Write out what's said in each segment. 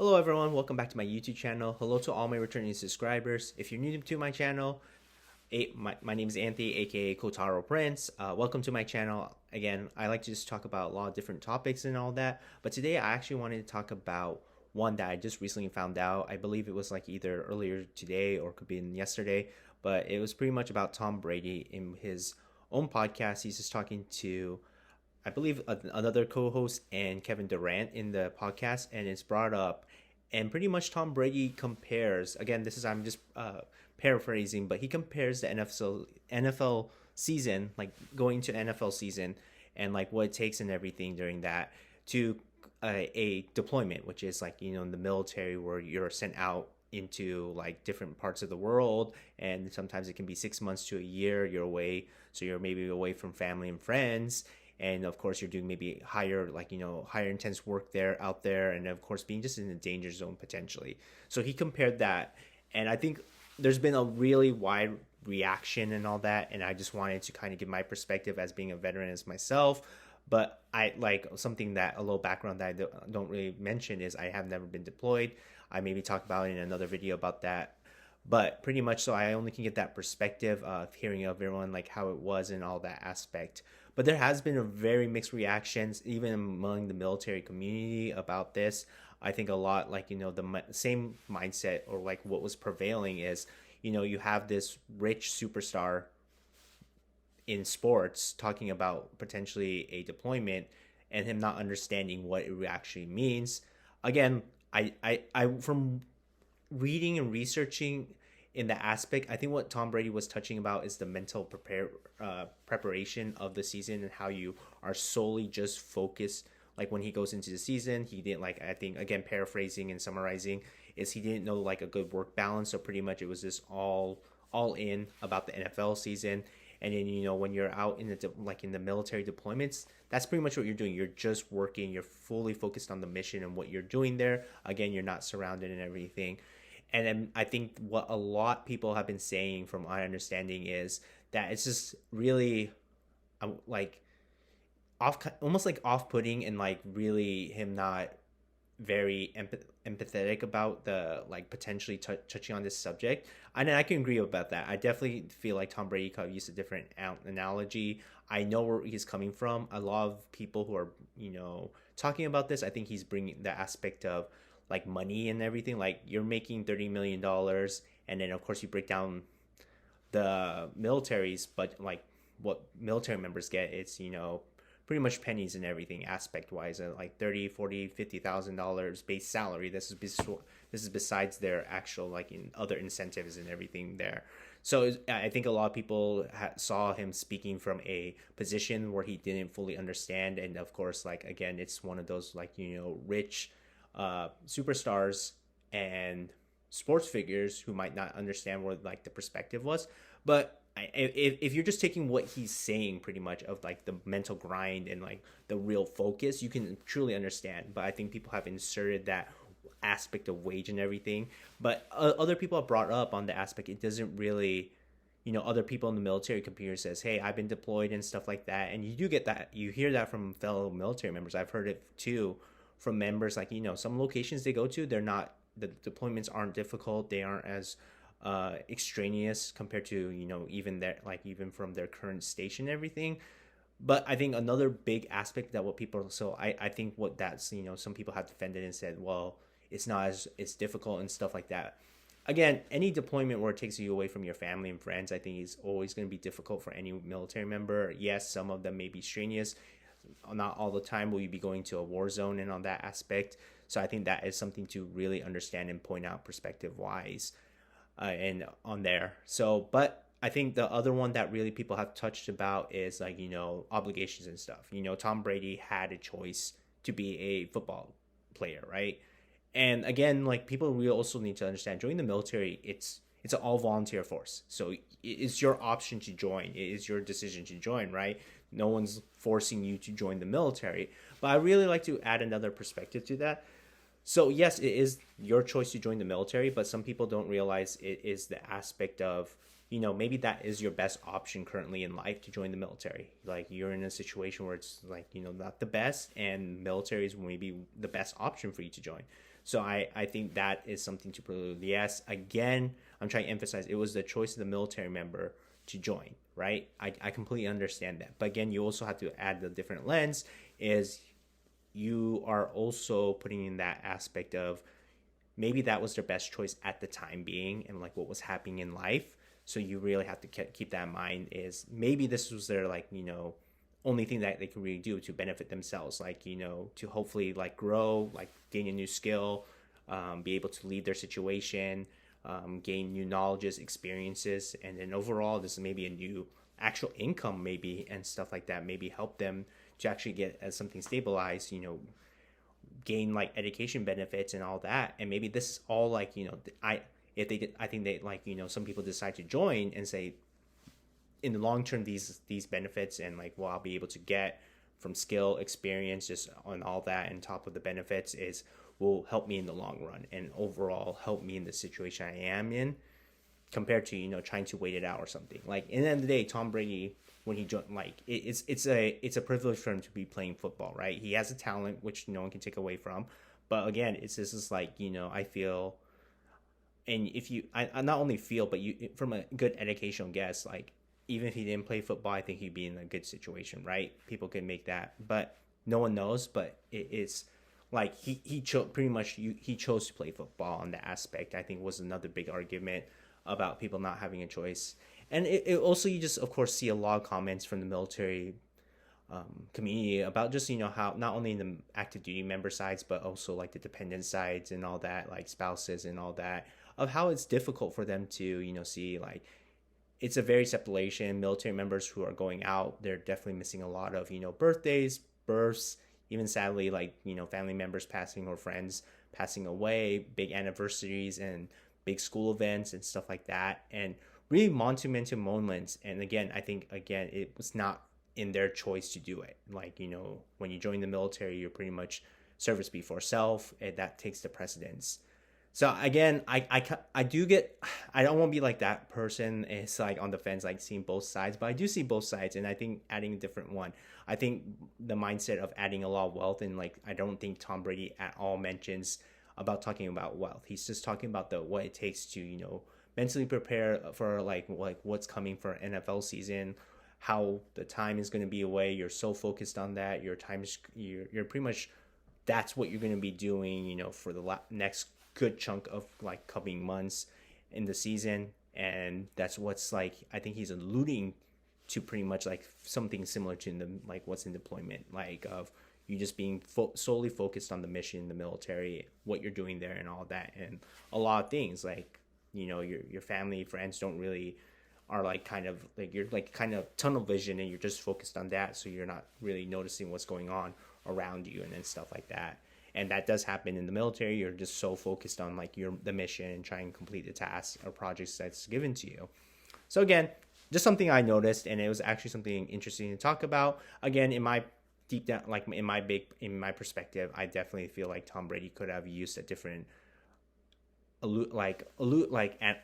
Hello everyone, welcome back to my YouTube channel. Hello to all my returning subscribers. If you're new to my channel, my name is Anthony, aka Kotaro Prince. Welcome to my channel. Again, I like to just talk about a lot of different topics and all that. But today I actually wanted to talk about one that I just recently found out. I believe it was like either earlier today or could be in yesterday. But it was pretty much about Tom Brady in his own podcast. He's just talking to I believe another co-host and Kevin Durant in the podcast, and it's brought up, and pretty much Tom Brady compares. Again, this is I'm just paraphrasing, but he compares the NFL season, like going to NFL season, and like what it takes and everything during that to a deployment, which is like in the military where you're sent out into like different parts of the world, and sometimes it can be 6 months to a year you're away, so you're maybe away from family and friends, and of course you're doing maybe higher higher intense work there out there, and of course being just in a danger zone potentially. So he compared that, and I think there's been a really wide reaction and all that, and I just wanted to kind of give my perspective as being a veteran as myself. But I like something that a little background that I don't really mention is I have never been deployed. I maybe talk about it in another video about that, but pretty much so I only can get that perspective of hearing of everyone like how it was and all that aspect. But there has been a very mixed reactions even among the military community about this. I think a lot like the same mindset or like what was prevailing is you have this rich superstar in sports talking about potentially a deployment and him not understanding what it actually means. Again, I from reading and researching in that aspect, I think what Tom Brady was touching about is the mental preparation of the season and how you are solely just focused. Like when he goes into the season, he didn't like. I think again, paraphrasing and summarizing, is he didn't know like a good work balance. So pretty much it was just all in about the NFL season. And then when you're out in the military deployments, that's pretty much what you're doing. You're just working. You're fully focused on the mission and what you're doing there. Again, you're not surrounded and everything. And then I think what a lot people have been saying, from my understanding, is that it's just really like off, almost like off-putting, and like really him not very empathetic about the like potentially touching on this subject. And I can agree about that. I definitely feel like Tom Brady could have used a different analogy. I know where he's coming from. A lot of people who are talking about this, I think he's bringing the aspect of like money and everything. Like you're making $30 million, and then of course you break down the militaries, but like what military members get, it's pretty much pennies and everything aspect wise, like 30, 40, $50,000 base salary. This is besides their actual like in other incentives and everything there. So I think a lot of people saw him speaking from a position where he didn't fully understand, and of course like again it's one of those like rich superstars and sports figures who might not understand what like the perspective was. But if you're just taking what he's saying pretty much of like the mental grind and like the real focus, you can truly understand. But I think people have inserted that aspect of wage and everything. But other people have brought up on the aspect, it doesn't really, other people in the military community says, hey, I've been deployed and stuff like that. And you do get that, you hear that from fellow military members. I've heard it too from members, like some locations they go to, they're not, the deployments aren't difficult, they aren't as extraneous compared to even their like even from their current station and everything. But I think another big aspect that what people, so I think what that's some people have defended and said, well, it's not as it's difficult and stuff like that. Again, any deployment where it takes you away from your family and friends, I think is always going to be difficult for any military member. Yes, some of them may be strenuous. Not all the time will you be going to a war zone and on that aspect. So I think that is something to really understand and point out perspective wise, and on there. So, but I think the other one that really people have touched about is like obligations and stuff. Tom Brady had a choice to be a football player, right? And again, like people really also need to understand, joining the military, it's an all volunteer force. So it's your option to join. It is your decision to join, right? No one's forcing you to join the military. But I really like to add another perspective to that. So yes, it is your choice to join the military, but some people don't realize it is the aspect of maybe that is your best option currently in life to join the military. Like you're in a situation where it's like, not the best, and military is maybe the best option for you to join. So I think that is something to prelude. Yes, again, I'm trying to emphasize it was the choice of the military member to join, right? I completely understand that. But again, you also have to add the different lens is you are also putting in that aspect of maybe that was their best choice at the time being and like what was happening in life. So you really have to keep that in mind is maybe this was their like, only thing that they can really do to benefit themselves, like, to hopefully like grow, like gain a new skill, be able to lead their situation, gain new knowledges, experiences, and then overall this is maybe a new actual income maybe and stuff like that, maybe help them to actually get as something stabilized, gain like education benefits and all that. And maybe this is all like, I think they like, some people decide to join and say in the long term these benefits and like what I'll be able to get from skill, experience, just on all that and top of the benefits is will help me in the long run and overall help me in the situation I am in, compared to trying to wait it out or something. Like in the end of the day, Tom Brady, when he joined, like it's a privilege for him to be playing football, right? He has a talent which no one can take away from, but again, it's just like I feel, and if I not only feel, but you from a good educational guess, like even if he didn't play football, I think he'd be in a good situation, right? People can make that, but no one knows. But it's like he chose pretty much he chose to play football on that aspect. I think was another big argument about people not having a choice. And it also, you just of course see a lot of comments from the military community about just how not only the active duty member sides but also like the dependent sides and all that, like spouses and all that, of how it's difficult for them to see like it's a very separation. Military members who are going out, they're definitely missing a lot of birthdays, births, even sadly like family members passing or friends passing away, big anniversaries and big school events and stuff like that, and really monumental moments. And again, I think again it was not in their choice to do it. Like when you join the military, you're pretty much service before self, and that takes the precedence. So again, I do get, I don't want to be like that person. It's like on the fence, like seeing both sides, but I do see both sides, and I think adding a different one. I think the mindset of adding a lot of wealth, and like I don't think Tom Brady at all mentions about talking about wealth. He's just talking about the what it takes to mentally prepare for like what's coming for NFL season, how the time is going to be away. You're so focused on that. Your time is you're pretty much that's what you're going to be doing, for the next good chunk of like coming months in the season. And that's what's like I think he's alluding to pretty much like something similar to the like what's in deployment, like of you just being solely focused on the mission, the military, what you're doing there and all that. And a lot of things like your family, friends don't really are like kind of like you're like kind of tunnel vision and you're just focused on that, so you're not really noticing what's going on around you and then stuff like that. And that does happen in the military. You're just so focused on like the mission and trying to complete the tasks or projects that's given to you. So again, just something I noticed, and it was actually something interesting to talk about. Again, in my deep down, like in my perspective, I definitely feel like Tom Brady could have used a different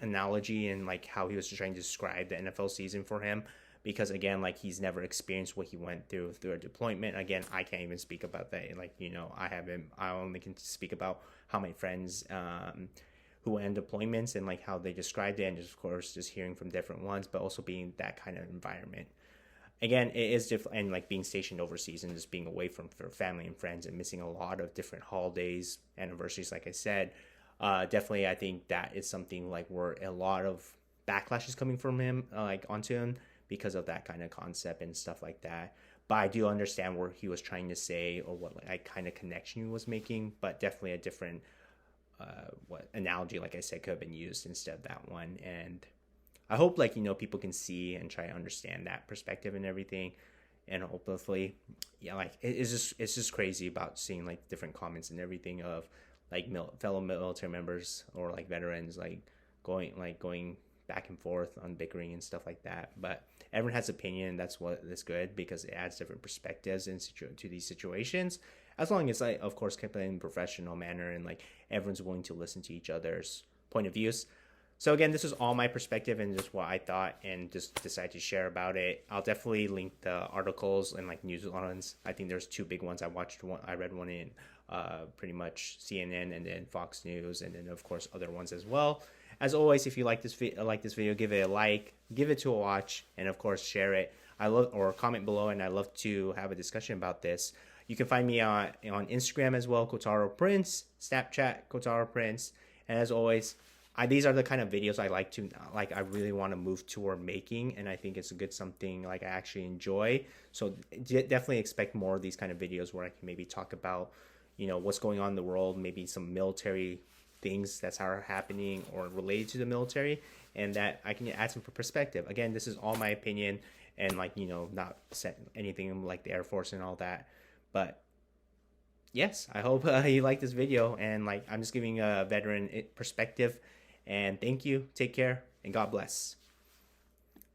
analogy and like how he was trying to describe the NFL season for him, because again, like he's never experienced what he went through a deployment. Again, I can't even speak about that. Like I only can speak about how my friends who went in deployments and like how they described it, and just of course just hearing from different ones, but also being that kind of environment. Again, it is different, and like being stationed overseas and just being away from family and friends and missing a lot of different holidays, anniversaries, like I said. Definitely, I think that is something like where a lot of backlash is coming from him, like onto him, because of that kind of concept and stuff like that. But I do understand where he was trying to say or what like kind of connection he was making, but definitely a different what analogy, like I said, could have been used instead of that one. And I hope like people can see and try to understand that perspective and everything. And hopefully, yeah, like it's just crazy about seeing like different comments and everything of like fellow military members or like veterans like going back and forth on bickering and stuff like that. But everyone has opinion, and that's what is good, because it adds different perspectives to these situations, as long as like of course kept in a professional manner and like everyone's willing to listen to each other's point of views. So again, this is all my perspective and just what I thought, and just decided to share about it. I'll definitely link the articles and like news ones. I think there's two big ones. I read one in pretty much CNN, and then Fox News, and then of course other ones as well. As always, if you like this video, give it a like, give it to a watch, and of course share it. I love, or comment below, and I love to have a discussion about this. You can find me on Instagram as well, Kotaro Prince, Snapchat, Kotaro Prince, and as always, these are the kind of videos I like to, like, I really want to move toward making, and I think it's a good something like I actually enjoy. So definitely expect more of these kind of videos where I can maybe talk about, what's going on in the world, maybe some military things that's are happening or related to the military, and that I can add some perspective. Again, this is all my opinion, and like, not set anything like the Air Force and all that. But yes, I hope you like this video, and like, I'm just giving a veteran perspective. And thank you. Take care, and God bless.